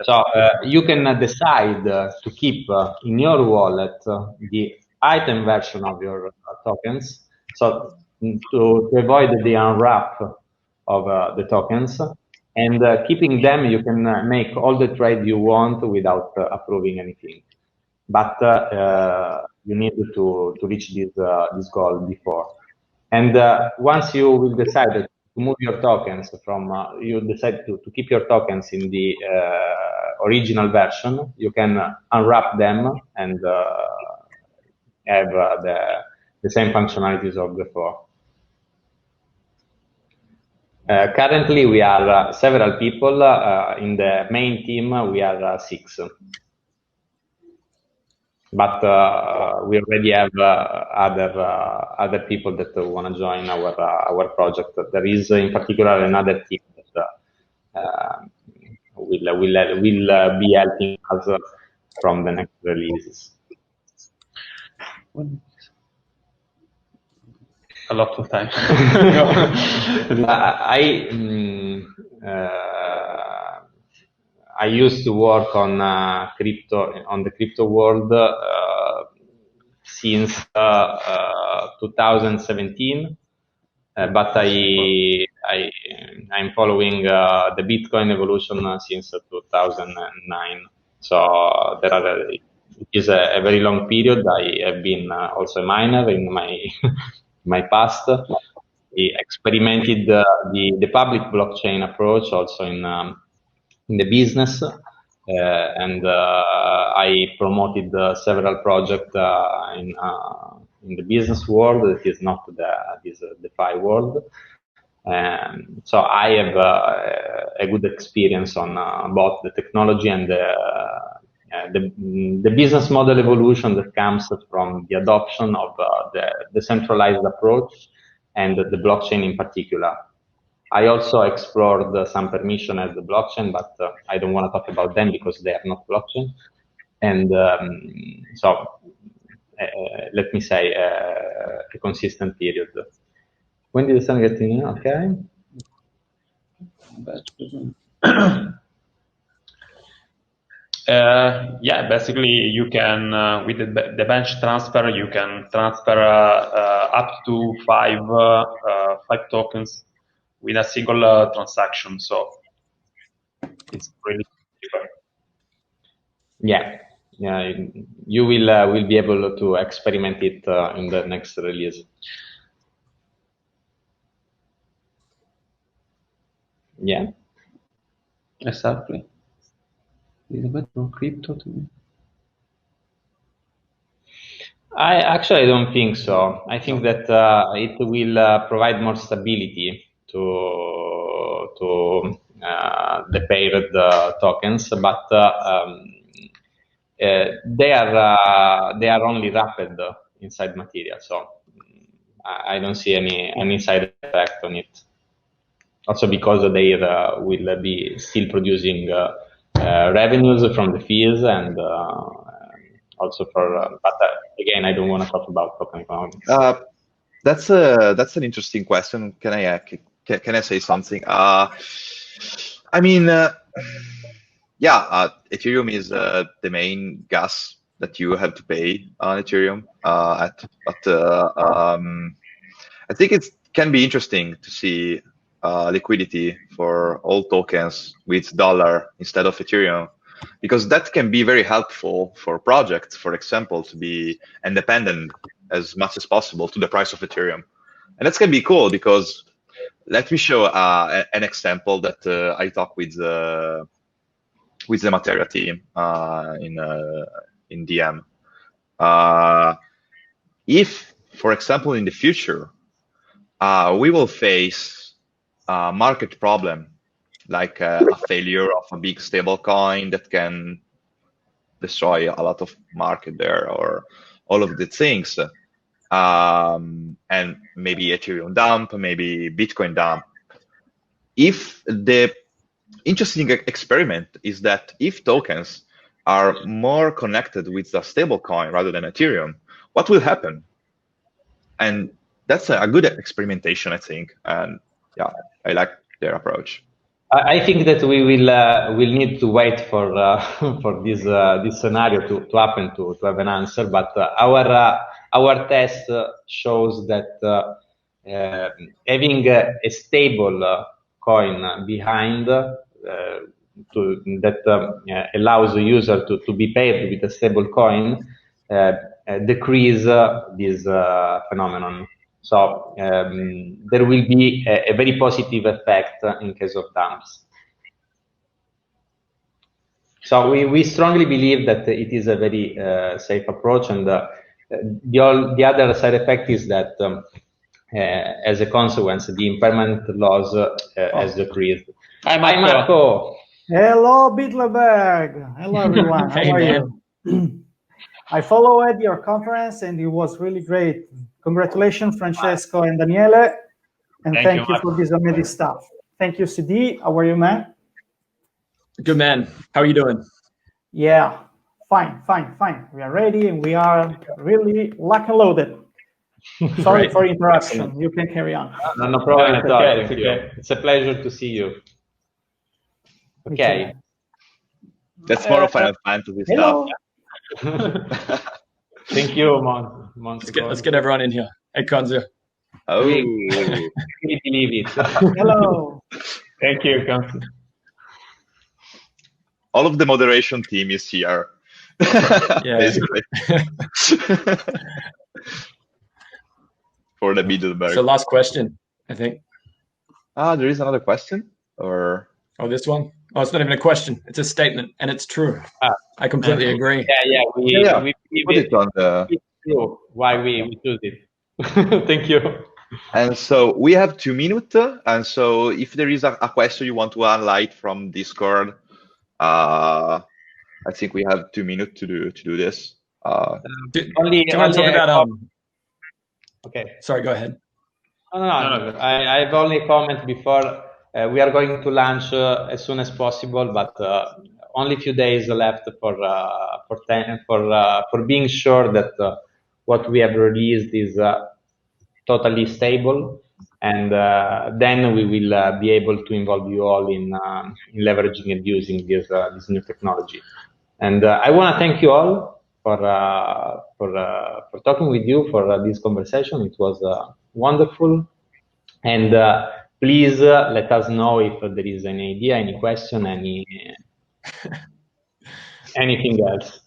So you can decide to keep in your wallet the item version of your tokens. So to avoid the unwrap of the tokens, and keeping them, you can make all the trade you want without approving anything. But you need to reach this goal before. And once you will decide to move your tokens from, you decide to keep your tokens in the original version, you can unwrap them and have the same functionalities of before. Currently, we are several people. In the main team, we are 6. But we already have other people that want to join our project. There is, in particular, another team that will be helping us from the next releases. A lot of time. I used to work on the crypto world since 2017, but I'm following the Bitcoin evolution since 2009. So it is a very long period. I have been also a miner in my past. I experimented the public blockchain approach also in the business, and I promoted several projects in the business world. It is not the DeFi world. So I have a good experience on both the technology and the business model evolution that comes from the adoption of the decentralized approach and the blockchain in particular. I also explored some permission as the blockchain, but I don't want to talk about them because they are not blockchain. And so let me say, a consistent period. When did the sun get in? Okay. Yeah, basically you can, with the bench transfer, you can transfer up to five tokens with a single transaction. So it's really cheaper. Yeah, you will be able to experiment it in the next release. Yeah. Exactly. Is a bit more crypto to me. I don't think so. I think that it will provide more stability to the paired tokens, but they are only wrapped inside Materia, so I don't see any side effect on it. Also because they will be still producing revenues from the fees and also for, but again, I don't want to talk about token economics. That's an interesting question. Can I say something? I mean, yeah, Ethereum is the main gas that you have to pay on Ethereum. But I think it can be interesting to see liquidity for all tokens with dollar instead of Ethereum, because that can be very helpful for projects, for example, to be independent as much as possible to the price of Ethereum. And that's going to be cool, because let me show an example that I talked with the Materia team in DM. If, for example, in the future, we will face a market problem, like a failure of a big stablecoin that can destroy a lot of market there, or all of the things, and maybe Ethereum dump, maybe Bitcoin dump. If the interesting experiment is that if tokens are more connected with the stablecoin rather than Ethereum, what will happen? And that's a good experimentation, I think. And yeah, I like their approach. I think that we will need to wait for for this scenario to happen to have an answer. But our test shows that having a stable coin behind that allows the user to be paid with a stable coin decrease this phenomenon. So there will be a very positive effect in case of dumps. So we strongly believe that it is a very safe approach, and the other side effect is that as a consequence, the impairment loss has decreased. Hi, Marco. Hello, Buidlerberg. Hello, everyone. How are you? I followed your conference, and it was really great. Congratulations, Francesco and Daniele, and thank you for this amazing stuff. Thank you, CD. How are you, man? Good, man. How are you doing? Yeah, fine. We are ready, and we are really lock and loaded. Sorry for interruption. You can carry on. No problem at all. It's a pleasure to see you. Okay. That's more of Final Fantasy hello. stuff. Thank you, Let's get everyone in here. Hey, Konzu. Oh, we believe it. Hello. Thank you, Konzu. all of the moderation team is here. Yeah. Basically. For the Buidlerberg. So last question, I think. There is another question, or this one? Oh, it's not even a question. It's a statement, and it's true. I completely agree. Yeah. We put it on the. It's true why we choose it. Thank you. And so we have 2 minutes. And so if there is a question you want to highlight from Discord, I think we have 2 minutes to do this. Do you want to talk about Okay. Sorry, go ahead. No. I have only a comment before. We are going to launch as soon as possible, but only a few days left for being sure that what we have released is totally stable, and then we will be able to involve you all in leveraging and using this new technology. And I want to thank you all for talking with you, for this conversation. It was wonderful. And please let us know if there is any idea, any question, anything else.